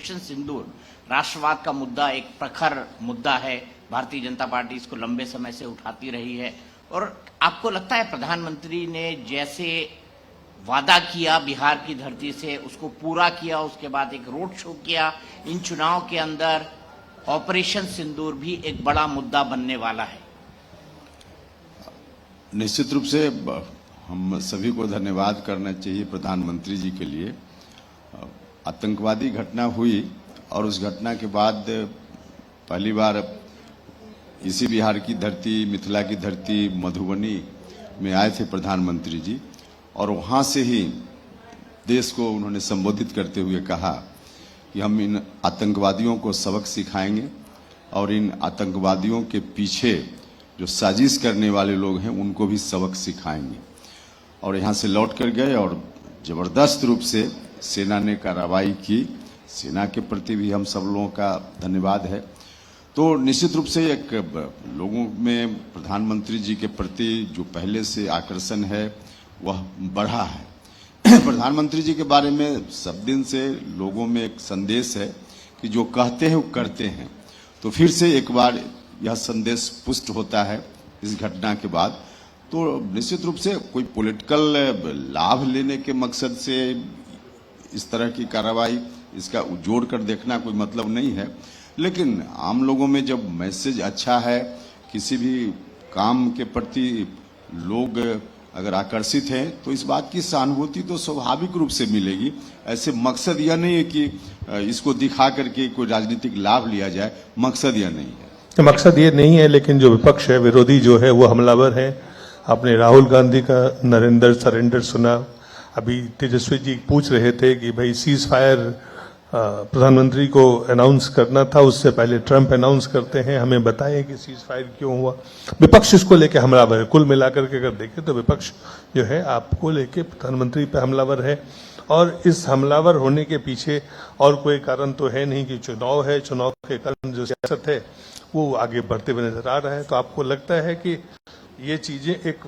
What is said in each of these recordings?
Operation सिंदूर राष्ट्रवाद का मुद्दा एक प्रखर मुद्दा है। भारतीय जनता पार्टी इसको लंबे समय से उठाती रही है और आपको लगता है प्रधानमंत्री ने जैसे वादा किया बिहार की धरती से उसको पूरा किया, उसके बाद एक रोड शो किया, इन चुनाव के अंदर ऑपरेशन सिंदूर भी एक बड़ा मुद्दा बनने वाला है? निश्चित रूप से हम सभी को धन्यवाद करना चाहिए प्रधानमंत्री जी के लिए। आतंकवादी घटना हुई और उस घटना के बाद पहली बार इसी बिहार की धरती, मिथिला की धरती, मधुबनी में आए थे प्रधानमंत्री जी और वहां से ही देश को उन्होंने संबोधित करते हुए कहा कि हम इन आतंकवादियों को सबक सिखाएंगे और इन आतंकवादियों के पीछे जो साजिश करने वाले लोग हैं उनको भी सबक सिखाएंगे। और यहाँ से लौट कर गए और जबरदस्त रूप से सेना ने कार्रवाई की। सेना के प्रति भी हम सब लोगों का धन्यवाद है। तो निश्चित रूप से एक लोगों में प्रधानमंत्री जी के प्रति जो पहले से आकर्षण है वह बढ़ा है। प्रधानमंत्री जी के बारे में सब दिन से लोगों में एक संदेश है कि जो कहते हैं वो करते हैं। तो फिर से एक बार यह संदेश पुष्ट होता है इस घटना के बाद। तो निश्चित रूप से कोई पॉलिटिकल लाभ लेने के मकसद से इस तरह की कार्रवाई, इसका जोड़ कर देखना कोई मतलब नहीं है। लेकिन आम लोगों में जब मैसेज अच्छा है, किसी भी काम के प्रति लोग अगर आकर्षित हैं तो इस बात की सहानुभूति तो स्वाभाविक रूप से मिलेगी। ऐसे मकसद यह नहीं है कि इसको दिखा करके कोई राजनीतिक लाभ लिया जाए, मकसद यह नहीं है। तो मकसद ये नहीं है, लेकिन जो विपक्ष है, विरोधी जो है वो हमलावर है। आपने राहुल गांधी का नरेंद्र सरेंडर सुना। अभी तेजस्वी जी पूछ रहे थे कि भाई सीज फायर प्रधानमंत्री को अनाउंस करना था, उससे पहले ट्रंप अनाउंस करते हैं, हमें बताएं कि सीज फायर क्यों हुआ। विपक्ष इसको लेके हमलावर है। कुल मिलाकर के अगर देखें तो विपक्ष जो है आपको लेके प्रधानमंत्री पे हमलावर है और इस हमलावर होने के पीछे और कोई कारण तो है नहीं कि चुनाव है। चुनाव के कारण जो सियासत है वो आगे बढ़ते हुए नजर आ रहा है। तो आपको लगता है कि ये चीजें एक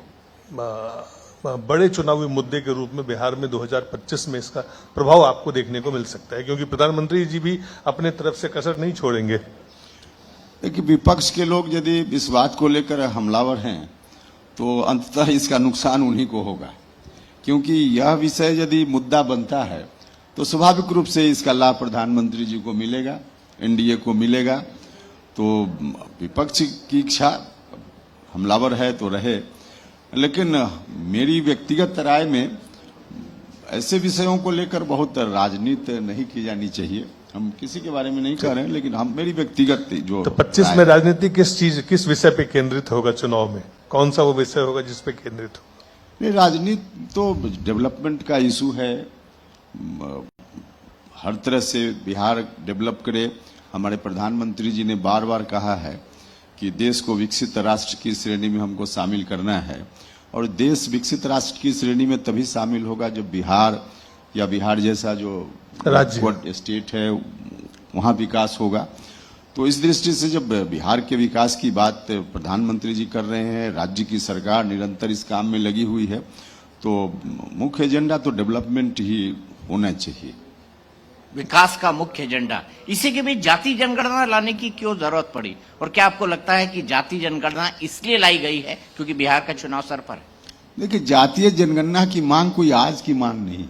बड़े चुनावी मुद्दे के रूप में बिहार में 2025 में इसका प्रभाव आपको देखने को मिल सकता है, क्योंकि प्रधानमंत्री जी भी अपने तरफ से कसर नहीं छोड़ेंगे। देखिए, विपक्ष के लोग यदि इस बात को लेकर हमलावर हैं तो अंततः इसका नुकसान उन्हीं को होगा, क्योंकि यह विषय यदि मुद्दा बनता है तो स्वाभाविक रूप से इसका लाभ प्रधानमंत्री जी को मिलेगा, एनडीए को मिलेगा। तो विपक्ष की इच्छा हमलावर है तो रहे, लेकिन मेरी व्यक्तिगत राय में ऐसे विषयों को लेकर बहुत राजनीति नहीं की जानी चाहिए। हम किसी के बारे में नहीं कह रहे हैं, लेकिन हम मेरी व्यक्तिगत जो तो 25 में राजनीति किस विषय पे केंद्रित होगा? चुनाव में कौन सा वो विषय होगा जिस पे केंद्रित हो? नहीं, राजनीति तो डेवलपमेंट का इशू है। हर तरह से बिहार डेवलप करे। हमारे प्रधानमंत्री जी ने बार बार कहा है कि देश को विकसित राष्ट्र की श्रेणी में हमको शामिल करना है और देश विकसित राष्ट्र की श्रेणी में तभी शामिल होगा जब बिहार या बिहार जैसा जो राज्य स्टेट है वहां विकास होगा। तो इस दृष्टि से जब बिहार के विकास की बात प्रधानमंत्री जी कर रहे हैं, राज्य की सरकार निरंतर इस काम में लगी हुई है, तो मुख्य एजेंडा तो डेवलपमेंट ही होना चाहिए, विकास का मुख्य एजेंडा। इसी के बीच जाति जनगणना लाने की क्यों जरूरत पड़ी और क्या आपको लगता है कि जाति जनगणना इसलिए लाई गई है क्योंकि बिहार का चुनाव सर पर है? देखिए, जातीय जनगणना की मांग कोई आज की मांग नहीं है,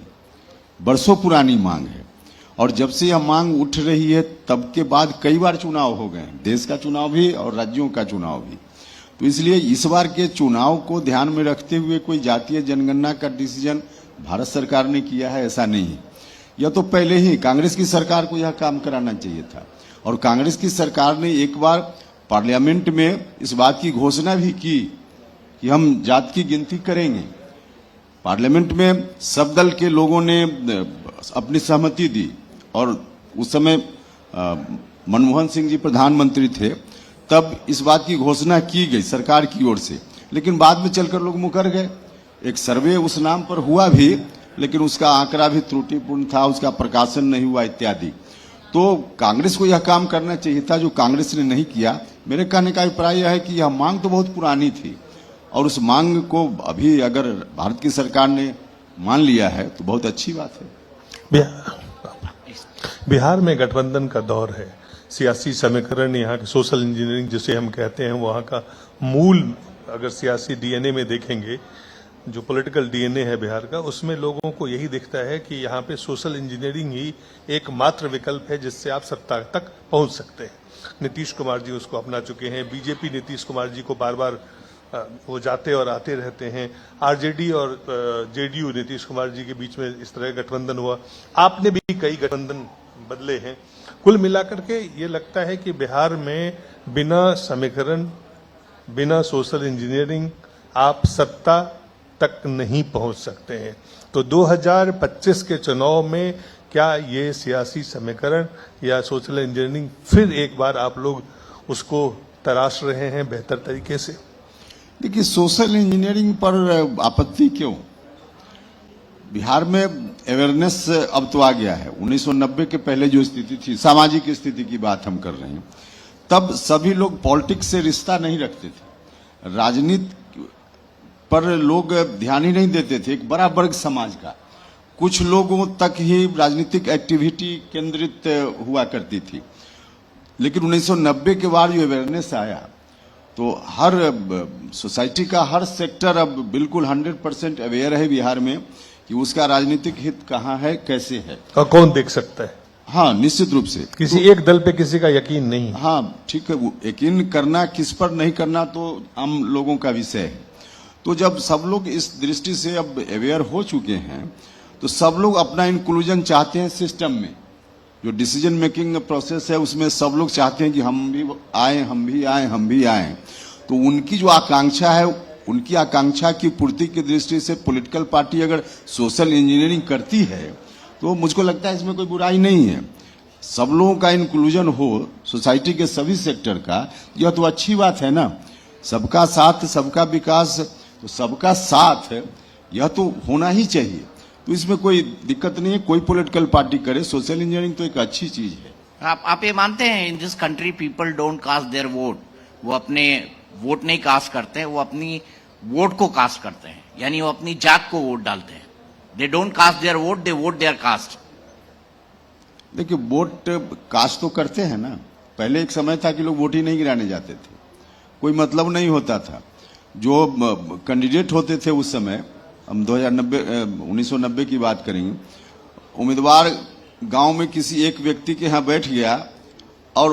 बरसों पुरानी मांग है। और जब से यह मांग उठ रही है तब के बाद कई बार चुनाव हो गए, देश का चुनाव भी और राज्यों का चुनाव भी। तो इसलिए इस बार के चुनाव को ध्यान में रखते हुए कोई जातीय जनगणना का डिसीजन भारत सरकार ने किया है, ऐसा नहीं है। यह तो पहले ही कांग्रेस की सरकार को यह काम कराना चाहिए था और कांग्रेस की सरकार ने एक बार पार्लियामेंट में इस बात की घोषणा भी की कि हम जात की गिनती करेंगे। पार्लियामेंट में सब दल के लोगों ने अपनी सहमति दी और उस समय मनमोहन सिंह जी प्रधानमंत्री थे, तब इस बात की घोषणा की गई सरकार की ओर से। लेकिन बाद में चलकर लोग मुकर गए। एक सर्वे उस नाम पर हुआ भी, लेकिन उसका आंकड़ा भी त्रुटिपूर्ण था, उसका प्रकाशन नहीं हुआ इत्यादि। तो कांग्रेस को यह काम करना चाहिए था जो कांग्रेस ने नहीं किया। मेरे कहने का अभिप्राय यह है कि यह मांग तो बहुत पुरानी थी और उस मांग को अभी अगर भारत की सरकार ने मान लिया है तो बहुत अच्छी बात है। बिहार में गठबंधन का दौर है। सियासी समीकरण, यहाँ के सोशल इंजीनियरिंग जिसे हम कहते हैं, वहाँ का मूल अगर सियासी डीएनए में देखेंगे, जो पॉलिटिकल डीएनए है बिहार का, उसमें लोगों को यही दिखता है कि यहाँ पे सोशल इंजीनियरिंग ही एकमात्र विकल्प है जिससे आप सत्ता तक पहुंच सकते हैं। नीतीश कुमार जी उसको अपना चुके हैं। बीजेपी नीतीश कुमार जी को बार बार वो जाते और आते रहते हैं। आरजेडी और जेडीयू नीतीश कुमार जी के बीच में इस तरह गठबंधन हुआ। आपने भी कई गठबंधन बदले हैं। कुल मिलाकर के ये लगता है कि बिहार में बिना समीकरण, बिना सोशल इंजीनियरिंग आप सत्ता तक नहीं पहुंच सकते हैं। तो 2025 के चुनाव में क्या ये सियासी समीकरण या सोशल इंजीनियरिंग फिर एक बार आप लोग उसको तराश रहे हैं बेहतर तरीके से? देखिए, सोशल इंजीनियरिंग पर आपत्ति क्यों? बिहार में अवेयरनेस अब तो आ गया है। 1990 के पहले जो स्थिति थी, सामाजिक स्थिति की बात हम कर रहे हैं, तब सभी लोग पॉलिटिक्स से रिश्ता नहीं रखते थे। राजनीति पर लोग ध्यान ही नहीं देते थे। एक बड़ा वर्ग समाज का कुछ लोगों तक ही राजनीतिक एक्टिविटी केंद्रित हुआ करती थी। लेकिन 1990 के बाद जो अवेयरनेस आया तो हर सोसाइटी का हर सेक्टर अब बिल्कुल 100% अवेयर है बिहार में कि उसका राजनीतिक हित कहाँ है, कैसे है और कौन देख सकता है। हाँ, निश्चित रूप से किसी एक दल पे किसी का यकीन नहीं। हाँ, ठीक है, यकीन करना किस पर नहीं करना तो आम लोगों का विषय है। तो जब सब लोग इस दृष्टि से अब अवेयर हो चुके हैं तो सब लोग अपना इंक्लूजन चाहते हैं सिस्टम में। जो डिसीजन मेकिंग प्रोसेस है उसमें सब लोग चाहते हैं कि हम भी आए, हम भी आए, हम भी आए। तो उनकी जो आकांक्षा है, उनकी आकांक्षा की पूर्ति की दृष्टि से पॉलिटिकल पार्टी अगर सोशल इंजीनियरिंग करती है तो मुझको लगता है इसमें कोई बुराई नहीं है। सब लोगों का इंक्लूजन हो, सोसाइटी के सभी सेक्टर का, यह तो अच्छी बात है ना। सबका साथ सबका विकास, तो सबका साथ यह तो होना ही चाहिए। तो इसमें कोई दिक्कत नहीं है, कोई पॉलिटिकल पार्टी करे। सोशल इंजीनियरिंग तो एक अच्छी चीज है। आप ये मानते हैं in this country people don't cast their vote? वो अपने वोट नहीं कास्ट करते हैं, वो अपनी वोट को कास्ट करते हैं, यानी वो अपनी जात को वोट डालते हैं। They don't cast their vote, they vote their caste. देखिए, वोट कास्ट तो करते हैं ना। पहले एक समय था कि लोग वोट ही नहीं गिराने जाते थे, कोई मतलब नहीं होता था। जो कैंडिडेट होते थे उस समय, हम 1990 की बात करेंगे, उम्मीदवार गांव में किसी एक व्यक्ति के यहाँ बैठ गया और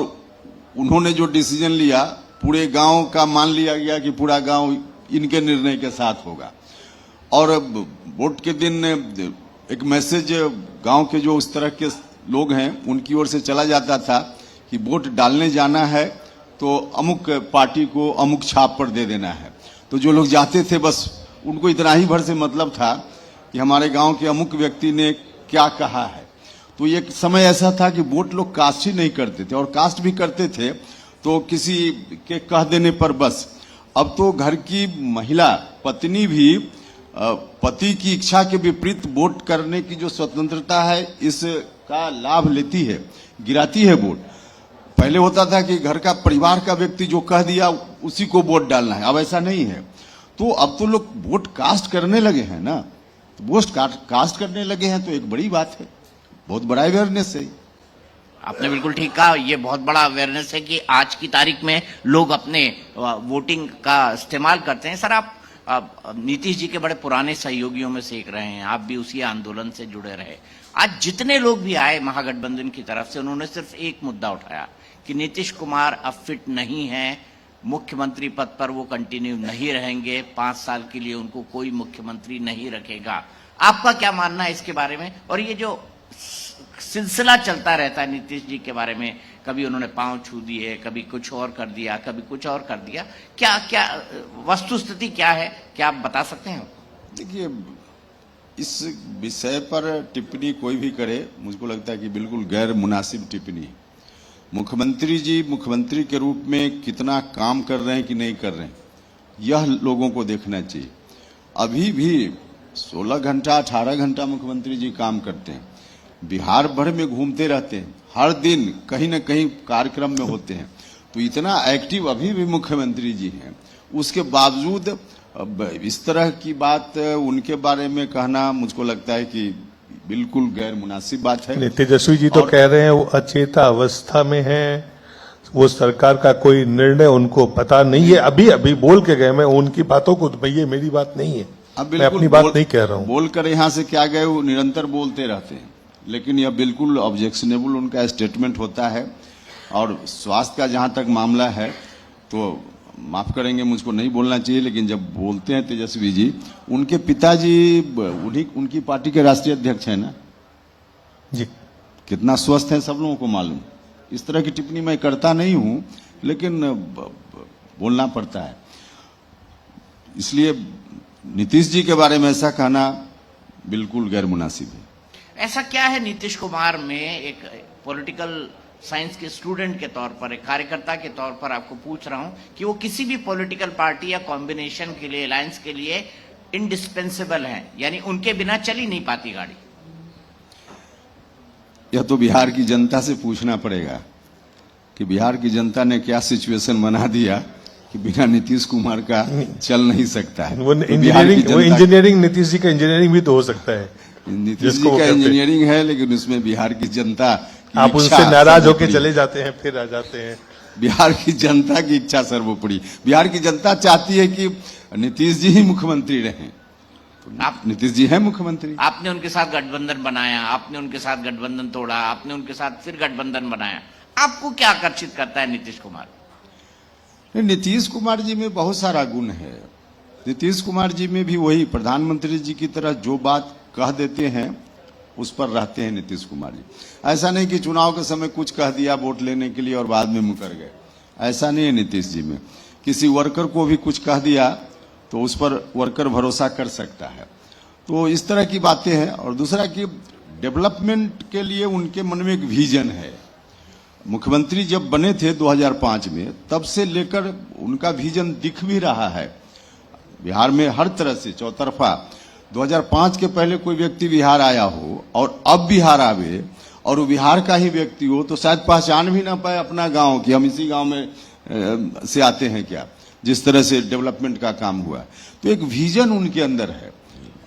उन्होंने जो डिसीजन लिया पूरे गांव का मान लिया गया कि पूरा गांव इनके निर्णय के साथ होगा। और वोट के दिन एक मैसेज गांव के जो उस तरह के लोग हैं उनकी ओर से चला जाता था कि वोट डालने जाना है तो अमुक पार्टी को अमुक छाप पर दे देना है। तो जो लोग जाते थे बस उनको इतना ही भर से मतलब था कि हमारे गांव के अमुक व्यक्ति ने क्या कहा है। तो ये समय ऐसा था कि वोट लोग कास्ट ही नहीं करते थे, और कास्ट भी करते थे तो किसी के कह देने पर बस। अब तो घर की महिला पत्नी भी पति की इच्छा के विपरीत वोट करने की जो स्वतंत्रता है इसका लाभ लेती है, गिराती है वोट। पहले होता था कि घर का परिवार का व्यक्ति जो कह दिया उसी को वोट डालना है, अब ऐसा नहीं है। तो अब तो लोग वोट कास्ट करने लगे हैं ना, वोट कास्ट करने लगे हैं तो एक बड़ी बात है, बहुत बड़ा अवेयरनेस है। आपने बिल्कुल ठीक कहा, ये बहुत बड़ा अवेयरनेस है कि आज की तारीख में लोग अपने वोटिंग का इस्तेमाल करते हैं। सर, आप नीतीश जी के बड़े पुराने सहयोगियों में से एक रहे हैं, आप भी उसी आंदोलन से जुड़े रहे। आज जितने लोग भी आए महागठबंधन की तरफ से, उन्होंने सिर्फ एक मुद्दा उठाया कि नीतीश कुमार अब फिट नहीं है, मुख्यमंत्री पद पर वो कंटिन्यू नहीं रहेंगे, 5 साल के लिए उनको कोई मुख्यमंत्री नहीं रखेगा। आपका क्या मानना है इसके बारे में? और ये जो सिलसिला चलता रहता है नीतीश जी के बारे में, कभी उन्होंने पांव छू दिए, कभी कुछ और कर दिया, कभी कुछ और कर दिया, क्या क्या वस्तुस्थिति क्या है, क्या आप बता सकते हैं? देखिए, इस विषय पर टिप्पणी कोई भी करे मुझको लगता है कि बिल्कुल गैर मुनासिब टिप्पणी है। मुख्यमंत्री जी मुख्यमंत्री के रूप में कितना काम कर रहे हैं कि नहीं कर रहे हैं, यह लोगों को देखना चाहिए। अभी भी 16 घंटा 18 घंटा मुख्यमंत्री जी काम करते हैं, बिहार भर में घूमते रहते हैं, हर दिन कहीं न कहीं कार्यक्रम में होते हैं। तो इतना एक्टिव अभी भी मुख्यमंत्री जी हैं, उसके बावजूद इस तरह की बात उनके बारे में कहना मुझको लगता है कि बिल्कुल गैर मुनासिब बात है। तेजस्वी जी तो कह रहे हैं वो अचेता अवस्था में है, वो सरकार का कोई निर्णय उनको पता नहीं है। अभी अभी बोल के गए, मैं उनकी बातों को, ये मेरी बात नहीं है, अब मैं अपनी बात नहीं कह रहा हूं। बोलकर यहाँ से क्या गए, वो निरंतर बोलते रहते हैं, लेकिन यह बिल्कुल ऑब्जेक्शनेबल उनका स्टेटमेंट होता है। और स्वास्थ्य का जहां तक मामला है तो माफ करेंगे, मुझको नहीं बोलना चाहिए, लेकिन जब बोलते हैं तेजस्वी जी, उनके पिताजी उनकी पार्टी के राष्ट्रीय अध्यक्ष हैं ना जी, कितना स्वस्थ है सब लोगों को मालूम। इस तरह की टिप्पणी मैं करता नहीं हूं, लेकिन बोलना पड़ता है। इसलिए नीतीश जी के बारे में ऐसा कहना बिल्कुल गैर मुनासिब है। ऐसा क्या है नीतीश कुमार में, एक पॉलिटिकल साइंस के स्टूडेंट के तौर पर, एक कार्यकर्ता के तौर पर आपको पूछ रहा हूं कि वो किसी भी पॉलिटिकल पार्टी या कॉम्बिनेशन के लिए, अलायंस के लिए इंडिस्पेंसेबल हैं, यानी उनके बिना चल ही नहीं पाती गाड़ी? यह तो बिहार की जनता से पूछना पड़ेगा कि बिहार की जनता ने क्या सिचुएशन बना दिया कि बिना नीतीश कुमार का चल नहीं सकता है। वो इंजीनियरिंग नीतीश जी का इंजीनियरिंग भी तो हो सकता है। नीतीश जी का इंजीनियरिंग है, लेकिन उसमें बिहार की जनता, आप उनसे नाराज होकर चले जाते हैं, फिर आ जाते हैं। बिहार की जनता की इच्छा सर्वोपरि। बिहार की जनता चाहती है कि नीतीश जी ही मुख्यमंत्री रहें। आप नीतीश जी है मुख्यमंत्री। आपने उनके साथ गठबंधन बनाया, आपने उनके साथ गठबंधन तोड़ा, आपने उनके साथ फिर गठबंधन बनाया, आपको क्या आकर्षित करता है नीतीश कुमार? नीतीश कुमार जी में बहुत सारा गुण है। नीतीश कुमार जी में भी वही प्रधानमंत्री जी की तरह जो बात कह देते हैं उस पर रहते हैं नीतीश कुमार जी। ऐसा नहीं कि चुनाव के समय कुछ कह दिया वोट लेने के लिए और बाद में मुकर गए, ऐसा नहीं है नीतीश जी में। किसी वर्कर को भी कुछ कह दिया तो उस पर वर्कर भरोसा कर सकता है। तो इस तरह की बातें हैं। और दूसरा कि डेवलपमेंट के लिए उनके मन में एक विजन है। मुख्यमंत्री जब बने थे 2005 में, तब से लेकर उनका विजन दिख भी रहा है बिहार में हर तरह से, चौतरफा। 2005 के पहले कोई व्यक्ति बिहार आया हो और अब बिहार आवे और वो बिहार का ही व्यक्ति हो तो शायद पहचान भी ना पाए अपना गांव कि हम इसी गांव में से आते हैं क्या, जिस तरह से डेवलपमेंट का काम हुआ। तो एक विजन उनके अंदर है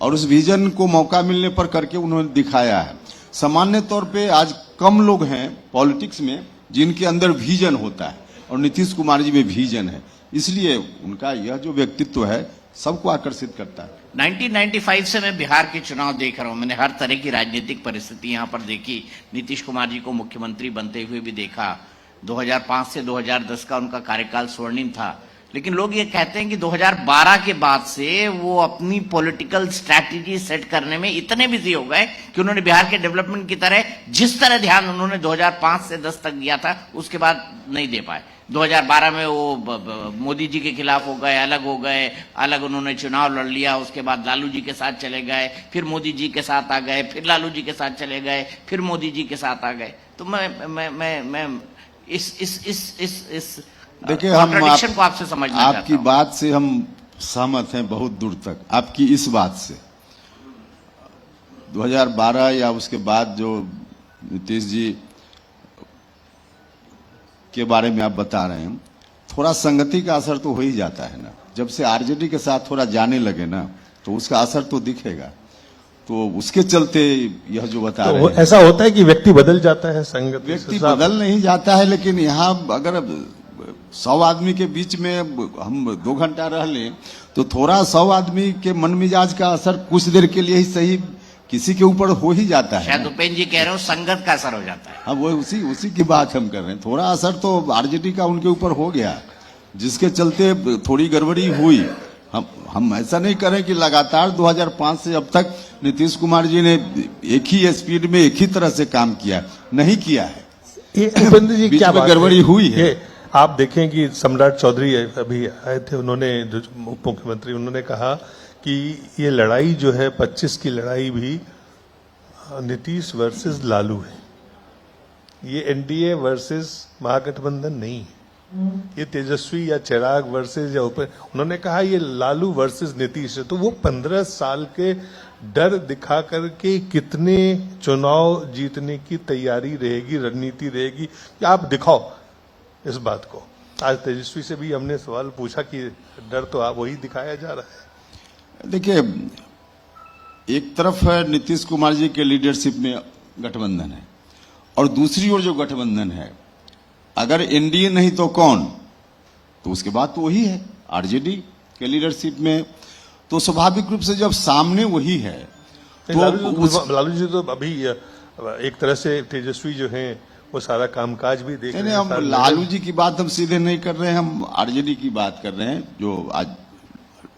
और उस विजन को मौका मिलने पर करके उन्होंने दिखाया है। सामान्य तौर पे आज कम लोग हैं पॉलिटिक्स में जिनके अंदर विजन होता है, और नीतीश कुमार जी में विजन है, इसलिए उनका यह जो व्यक्तित्व है सबको आकर्षित करता है। 1995 से मैं बिहार के चुनाव देख रहा हूं, मैंने हर तरह की राजनीतिक परिस्थिति यहां पर देखी। नीतीश कुमार जी को मुख्यमंत्री बनते हुए भी देखा। 2005 से 2010 का उनका कार्यकाल स्वर्णिम था, लेकिन लोग ये कहते हैं कि 2012 के बाद से वो अपनी पॉलिटिकल स्ट्रैटेजी सेट करने में इतने बिजी हो गए कि उन्होंने बिहार के डेवलपमेंट की तरह जिस तरह ध्यान उन्होंने 2005 से 10 तक दिया था उसके बाद नहीं दे पाए। 2012 में वो मोदी जी के खिलाफ हो गए, अलग उन्होंने चुनाव लड़ लिया, उसके बाद लालू जी के साथ चले गए, फिर मोदी जी के साथ आ गए, फिर लालू जी के साथ चले गए, फिर मोदी जी के साथ आ गए। तो मैं इस देखिए, हम को आपसे समझना आपकी बात से हम सहमत हैं बहुत दूर तक। आपकी इस बात से 2012 या उसके बाद जो नीतीश जी के बारे में आप बता रहे हैं, थोड़ा संगति का असर तो हो ही जाता है ना। जब से आरजेडी के साथ थोड़ा जाने लगे ना तो उसका असर तो दिखेगा। तो उसके चलते यह जो बता रहे हैं, ऐसा होता है कि व्यक्ति बदल जाता है, संगति व्यक्ति बदल नहीं जाता है, लेकिन यहाँ अगर 100 आदमी के बीच में हम 2 घंटा रह लें तो थोड़ा 100 आदमी के मन मिजाज का असर कुछ देर के लिए ही सही किसी के ऊपर हो ही जाता है। शायद उपेंद्र जी कह रहे हो संगत का असर हो जाता है। हाँ, वो उसी की बात हम कर रहे हैं। थोड़ा असर तो आरजेडी का उनके ऊपर हो गया, जिसके चलते थोड़ी गड़बड़ी हुई। हम ऐसा नहीं करें कि लगातार 2005 से अब तक नीतीश कुमार जी ने एक ही स्पीड में एक ही तरह से काम किया, नहीं किया है। उपेंद्र जी, क्या गड़बड़ी हुई है। आप देखें कि सम्राट चौधरी अभी आए थे, उन्होंने उप मुख्यमंत्री, उन्होंने कहा कि ये लड़ाई जो है 25 की लड़ाई भी नीतीश वर्सेस लालू है, ये एनडीए वर्सेस महागठबंधन नहीं है, ये तेजस्वी या चिराग वर्सेस या उन्होंने कहा ये लालू वर्सेस नीतीश है। तो वो 15 साल के डर दिखा करके कितने चुनाव जीतने की तैयारी रहेगी, रणनीति रहेगी, कि आप दिखाओ इस बात को। आज तेजस्वी से भी हमने सवाल पूछा कि डर तो आप वही दिखाया जा रहा है। देखिए, एक तरफ है नीतीश कुमार जी के लीडरशिप में गठबंधन है और दूसरी ओर जो गठबंधन है, अगर एनडीए नहीं तो कौन, तो उसके बाद तो वही है आरजेडी के लीडरशिप में। तो स्वाभाविक रूप से जब सामने वही है तो लालू जी तो अभी एक तरह से तेजस्वी जो हैं वो सारा कामकाज भी देख रहे हैं। हम लालू जी की बात हम सीधे नहीं कर रहे हैं, हम आरजेडी की बात कर रहे हैं। जो आज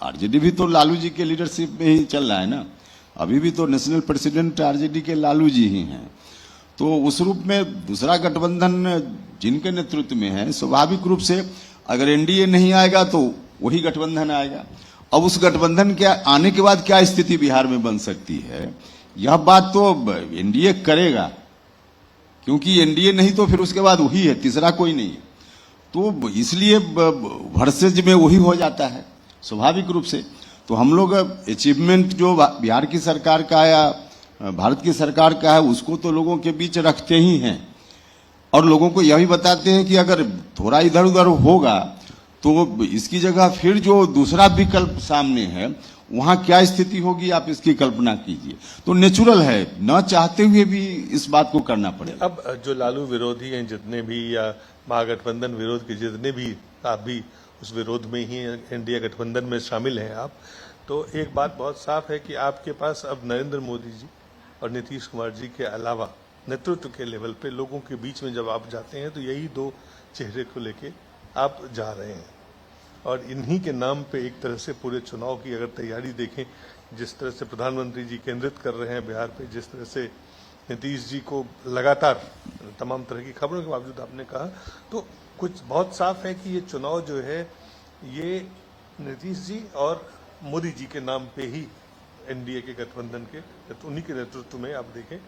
आरजेडी भी तो लालू जी के लीडरशिप में ही चल रहा है ना, अभी भी तो नेशनल प्रेसिडेंट आरजेडी के लालू जी ही हैं। तो उस रूप में दूसरा गठबंधन जिनके नेतृत्व में है, स्वाभाविक रूप से अगर एनडीए नहीं आएगा तो वही गठबंधन आएगा। अब उस गठबंधन के आने के बाद क्या स्थिति बिहार में बन सकती है, यह बात तो एनडीए करेगा, क्योंकि एनडीए नहीं तो फिर उसके बाद वही है, तीसरा कोई नहीं है। तो इसलिए वर्सेज में वही हो जाता है स्वाभाविक रूप से। तो हम लोग अचीवमेंट जो बिहार की सरकार का या भारत की सरकार का है उसको तो लोगों के बीच रखते ही हैं और लोगों को यह भी बताते हैं कि अगर थोड़ा इधर उधर होगा तो इसकी जगह फिर जो दूसरा विकल्प सामने है वहां क्या स्थिति होगी, आप इसकी कल्पना कीजिए। तो नेचुरल है, न चाहते हुए भी इस बात को करना पड़ेगा। अब जो लालू विरोधी हैं जितने भी या महागठबंधन विरोध के जितने भी, आप भी उस विरोध में ही इंडिया गठबंधन में शामिल हैं आप, तो एक बात बहुत साफ है कि आपके पास अब नरेंद्र मोदी जी और नीतीश कुमार जी के अलावा नेतृत्व के लेवल पे लोगों के बीच में जब आप जाते हैं तो यही दो चेहरे को लेके आप जा रहे हैं और इन्हीं के नाम पे एक तरह से पूरे चुनाव की अगर तैयारी देखें, जिस तरह से प्रधानमंत्री जी केंद्रित कर रहे हैं बिहार पे, जिस तरह से नीतीश जी को लगातार तमाम तरह की खबरों के बावजूद आपने कहा, तो कुछ बहुत साफ है कि ये चुनाव जो है ये नीतीश जी और मोदी जी के नाम पे ही एनडीए के गठबंधन के, तो उन्हीं के नेतृत्व में आप देखें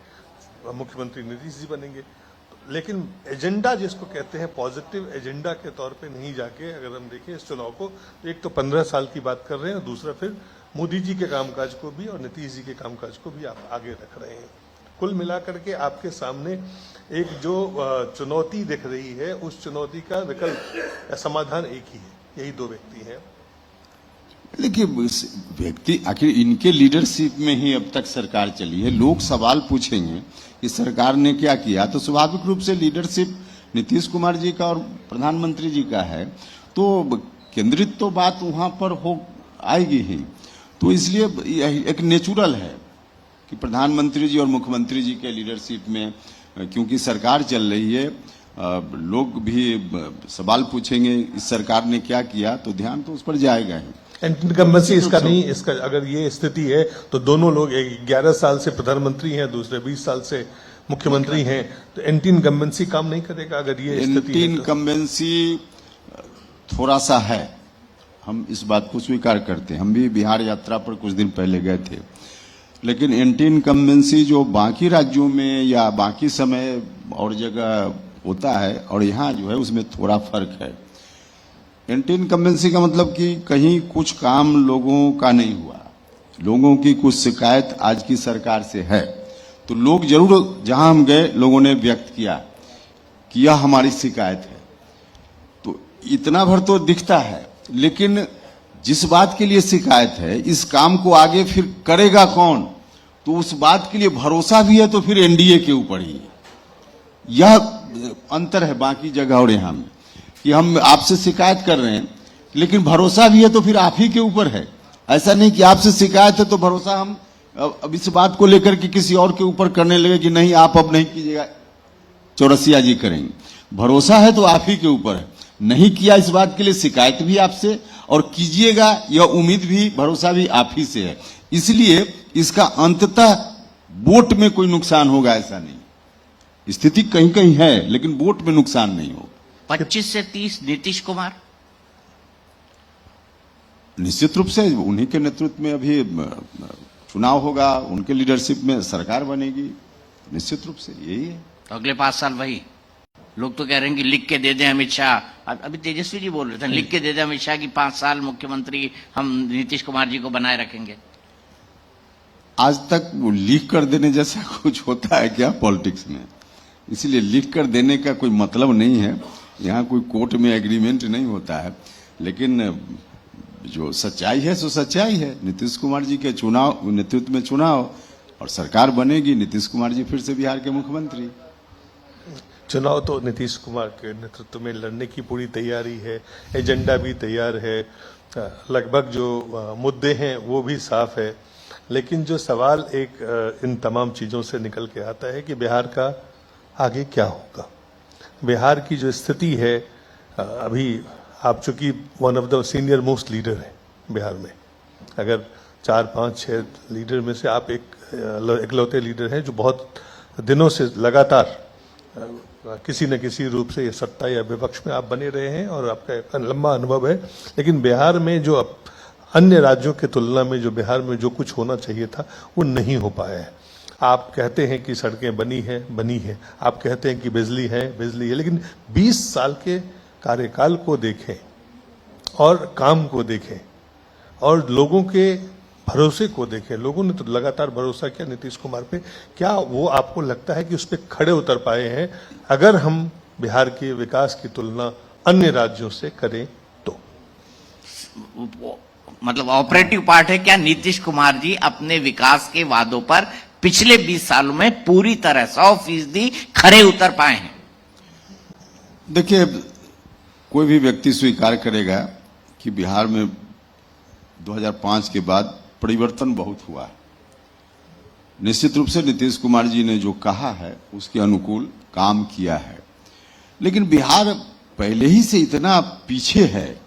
मुख्यमंत्री नीतीश जी बनेंगे। लेकिन एजेंडा जिसको कहते हैं पॉजिटिव एजेंडा के तौर पे नहीं जाके अगर हम देखें इस चुनाव को, तो एक तो 15 साल की बात कर रहे हैं और दूसरा फिर मोदी जी के कामकाज को भी और नीतीश जी के कामकाज को भी आप आगे रख रहे हैं। कुल मिलाकर के आपके सामने एक जो चुनौती दिख रही है उस चुनौती का विकल्प या समाधान एक ही है, यही दो व्यक्ति हैं। देखिए व्यक्ति आखिर इनके लीडरशिप में ही अब तक सरकार चली है। लोग सवाल पूछेंगे कि सरकार ने क्या किया, तो स्वाभाविक रूप से लीडरशिप नीतीश कुमार जी का और प्रधानमंत्री जी का है, तो केंद्रित तो बात वहां पर हो आएगी ही। तो इसलिए एक नेचुरल है कि प्रधानमंत्री जी और मुख्यमंत्री जी के लीडरशिप में, क्योंकि सरकार चल रही है, लोग भी सवाल पूछेंगे इस सरकार ने क्या किया, तो ध्यान तो उस पर जाएगा ही। इनकम्बेंसी इसका नहीं, इसका अगर ये स्थिति है तो दोनों लोग 11 साल से प्रधानमंत्री हैं, दूसरे 20 साल से मुख्यमंत्री हैं, तो एंटी इनकम्बेंसी काम नहीं करेगा अगर ये स्थिति है। एंटी इनकम्बेंसी थोड़ा सा है, हम इस बात को स्वीकार करते हैं। हम भी बिहार यात्रा पर कुछ दिन पहले गए थे, लेकिन एंटी इनकम्बेंसी जो बाकी राज्यों में या बाकी समय और जगह होता है और यहाँ जो है उसमें थोड़ा फर्क है। एंटी इनकम्बेंसी का मतलब कि कहीं कुछ काम लोगों का नहीं हुआ, लोगों की कुछ शिकायत आज की सरकार से है, तो लोग जरूर जहां हम गए लोगों ने व्यक्त किया कि यह हमारी शिकायत है, तो इतना भर तो दिखता है। लेकिन जिस बात के लिए शिकायत है इस काम को आगे फिर करेगा कौन, तो उस बात के लिए भरोसा भी है तो फिर एनडीए के ऊपर ही है। यह अंतर है बाकी जगह और यहाँ में, कि हम आपसे शिकायत कर रहे हैं लेकिन भरोसा भी है तो फिर आप ही के ऊपर है। ऐसा नहीं कि आपसे शिकायत है तो भरोसा हम अब इस बात को लेकर के किसी और के ऊपर करने लगे कि नहीं आप अब नहीं कीजिएगा, चौरसिया जी करेंगे। भरोसा है तो आप ही के ऊपर है, नहीं किया इस बात के लिए शिकायत भी आपसे और कीजिएगा यह उम्मीद भी भरोसा भी आप ही से है। इसलिए इसका अंततः वोट में कोई नुकसान होगा ऐसा नहीं, स्थिति कहीं कहीं है लेकिन वोट में नुकसान नहीं होगा। 25 से 30 नीतीश कुमार निश्चित रूप से उन्हीं के नेतृत्व में अभी चुनाव होगा, उनके लीडरशिप में सरकार बनेगी, निश्चित रूप से यही है। तो अगले 5 साल वही लोग तो कह रहे हैं कि लिख के दे दें अमित शाह। अभी तेजस्वी जी बोल रहे थे लिख के दे दें अमित शाह की 5 साल मुख्यमंत्री हम नीतीश कुमार जी को बनाए रखेंगे। आज तक वो लिख कर देने जैसा कुछ होता है क्या पॉलिटिक्स में, इसलिए लिख कर देने का कोई मतलब नहीं है। यहाँ कोई कोर्ट में एग्रीमेंट नहीं होता है, लेकिन जो सच्चाई है सो सच्चाई है। नीतीश कुमार जी के चुनाव नेतृत्व में चुनाव और सरकार बनेगी, नीतीश कुमार जी फिर से बिहार के मुख्यमंत्री। चुनाव तो नीतीश कुमार के नेतृत्व में लड़ने की पूरी तैयारी है, एजेंडा भी तैयार है, लगभग जो मुद्दे हैं वो भी साफ है। लेकिन जो सवाल एक इन तमाम चीज़ों से निकल के आता है कि बिहार का आगे क्या होगा। बिहार की जो स्थिति है, अभी आप चूंकि one of the senior most leader हैं बिहार में, अगर 4, 5, 6 लीडर में से आप इकलौते लीडर हैं जो बहुत दिनों से लगातार किसी न किसी रूप से ये सत्ता या विपक्ष में आप बने रहे हैं और आपका लंबा अनुभव है। लेकिन बिहार में जो अन्य राज्यों की तुलना में जो बिहार में जो कुछ होना चाहिए था वो नहीं हो पाया है। आप कहते हैं कि सड़कें बनी है, आप कहते हैं कि बिजली है, लेकिन 20 साल के कार्यकाल को देखें और काम को देखें और लोगों के भरोसे को देखें। लोगों ने तो लगातार भरोसा किया नीतीश कुमार पे, क्या वो आपको लगता है कि उस पर खड़े उतर पाए हैं अगर हम बिहार के विकास की तुलना अन्य राज्यों से करें तो? मतलब ऑपरेटिव पार्ट है, क्या नीतीश कुमार जी अपने विकास के वादों पर पिछले 20 सालों में पूरी तरह 100% खरे उतर पाए हैं? देखिए, कोई भी व्यक्ति स्वीकार करेगा कि बिहार में 2005 के बाद परिवर्तन बहुत हुआ है। निश्चित रूप से नीतीश कुमार जी ने जो कहा है उसके अनुकूल काम किया है, लेकिन बिहार पहले ही से इतना पीछे है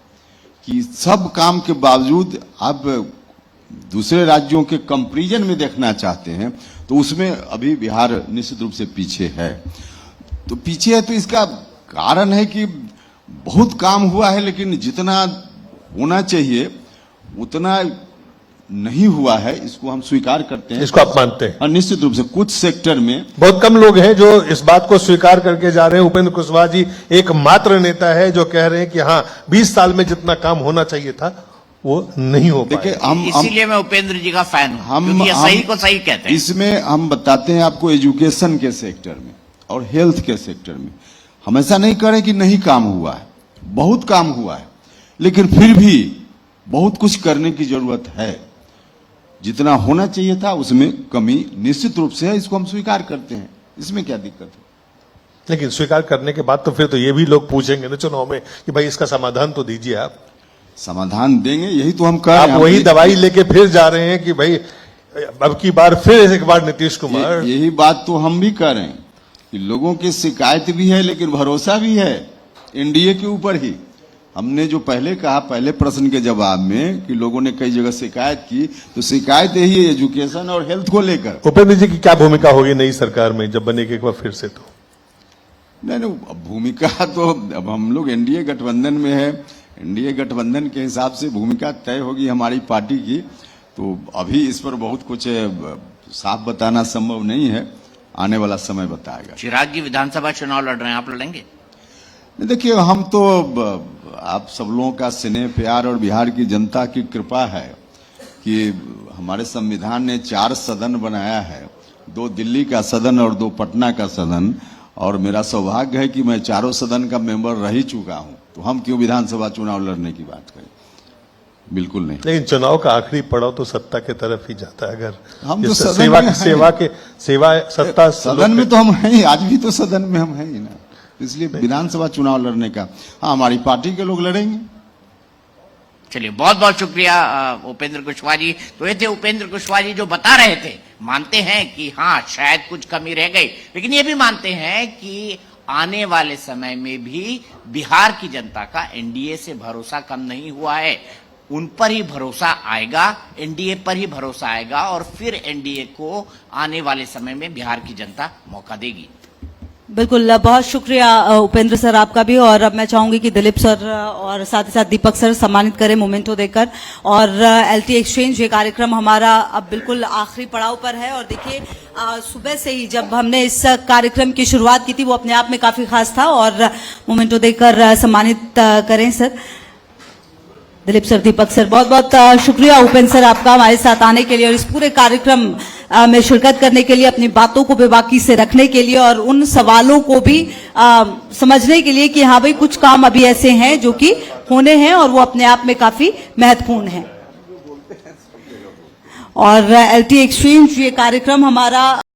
कि सब काम के बावजूद अब दूसरे राज्यों के कंपैरिजन में देखना चाहते हैं तो उसमें अभी बिहार निश्चित रूप से पीछे है। तो पीछे है तो इसका कारण है कि बहुत काम हुआ है, लेकिन जितना होना चाहिए उतना नहीं हुआ है, इसको हम स्वीकार करते हैं। इसको आप मानते हैं? निश्चित रूप से कुछ सेक्टर में बहुत कम लोग हैं जो इस बात को स्वीकार करके जा रहे हैं। उपेंद्र कुशवाहा जी एकमात्र नेता है जो कह रहे हैं कि हाँ 20 साल में जितना काम होना चाहिए था वो नहीं हो पाया। देखिए, इसीलिए मैं उपेंद्र जी का फैन हूं, क्योंकि ये सही को सही कहते हैं। इसमें हम बताते हैं आपको, एजुकेशन के सेक्टर में और हेल्थ के सेक्टर में हम ऐसा नहीं करें कि नहीं काम हुआ है, बहुत काम हुआ है, लेकिन फिर भी बहुत कुछ करने की जरूरत है। जितना होना चाहिए था उसमें कमी निश्चित रूप से है, इसको हम स्वीकार करते हैं, इसमें क्या दिक्कत है। लेकिन स्वीकार करने के बाद तो फिर तो ये भी लोग पूछेंगे ना चुनाव में कि भाई इसका समाधान तो दीजिए। आप समाधान देंगे, यही तो हम कर रहे हैं। आप वही दवाई लेके फिर जा रहे हैं कि भाई अब की बार फिर एक बार नीतीश कुमार। यही बात तो हम भी कर रहे हैं कि लोगों की शिकायत भी है लेकिन भरोसा भी है एनडीए के ऊपर ही। हमने जो पहले कहा, पहले प्रश्न के जवाब में कि लोगों ने कई जगह शिकायत की, तो शिकायत यही है एजुकेशन और हेल्थ को लेकर। उपेंद्र जी की क्या भूमिका होगी नई सरकार में जब बनेगी एक बार फिर से? तो नहीं, भूमिका तो अब हम लोग एनडीए गठबंधन में है, एनडीए गठबंधन के हिसाब से भूमिका तय होगी हमारी पार्टी की। तो अभी इस पर बहुत कुछ साफ बताना संभव नहीं है, आने वाला समय बताएगा। चिराग जी विधानसभा चुनाव लड़ रहे हैं, आप लड़ेंगे? देखिए, हम तो आप सब लोगों का स्नेह प्यार और बिहार की जनता की कृपा है कि हमारे संविधान ने 4 सदन बनाया है, 2 दिल्ली का सदन और 2 पटना का सदन, और मेरा सौभाग्य है कि मैं 4 सदन का मेंबर रह ही चुका हूं। तो हम क्यों विधानसभा चुनाव लड़ने की बात करें? बिल्कुल नहीं। लेकिन चुनाव का आखिरी पड़ाव तो सत्ता के तरफ ही जाता है। अगर हम तो सत्ता सदन में तो हम हैं, आज भी तो सदन में हम हैं ही ना, इसलिए विधानसभा चुनाव लड़ने का हाँ हमारी पार्टी के लोग लड़ेंगे। चलिए, बहुत बहुत शुक्रिया उपेंद्र कुशवाहा जी। तो ये थे उपेंद्र कुशवाहा जी जो बता रहे थे, मानते हैं कि हाँ शायद कुछ कमी रह गई, लेकिन ये भी मानते हैं कि आने वाले समय में भी बिहार की जनता का एनडीए से भरोसा कम नहीं हुआ है। उन पर ही भरोसा आएगा, एनडीए पर ही भरोसा आएगा, और फिर एनडीए को आने वाले समय में बिहार की जनता मौका देगी। बिल्कुल, बहुत शुक्रिया उपेंद्र सर आपका भी। और अब मैं चाहूंगी कि दिलीप सर और साथ ही साथ दीपक सर सम्मानित करें मोमेंटो देकर। और एलटी एक्सचेंज ये कार्यक्रम हमारा अब बिल्कुल आखिरी पड़ाव पर है। और देखिए, सुबह से ही जब हमने इस कार्यक्रम की शुरुआत की थी वो अपने आप में काफी खास था। और मोमेंटो देकर सम्मानित करें सर दिलीप सर, दीपक सर। बहुत बहुत शुक्रिया उपेंद्र सर आपका हमारे साथ आने के लिए और इस पूरे कार्यक्रम में शिरकत करने के लिए, अपनी बातों को बेबाकी से रखने के लिए और उन सवालों को भी समझने के लिए कि हाँ भाई कुछ काम अभी ऐसे हैं जो कि होने हैं और वो अपने आप में काफी महत्वपूर्ण हैं। और एलटी एक्सचेंज ये कार्यक्रम हमारा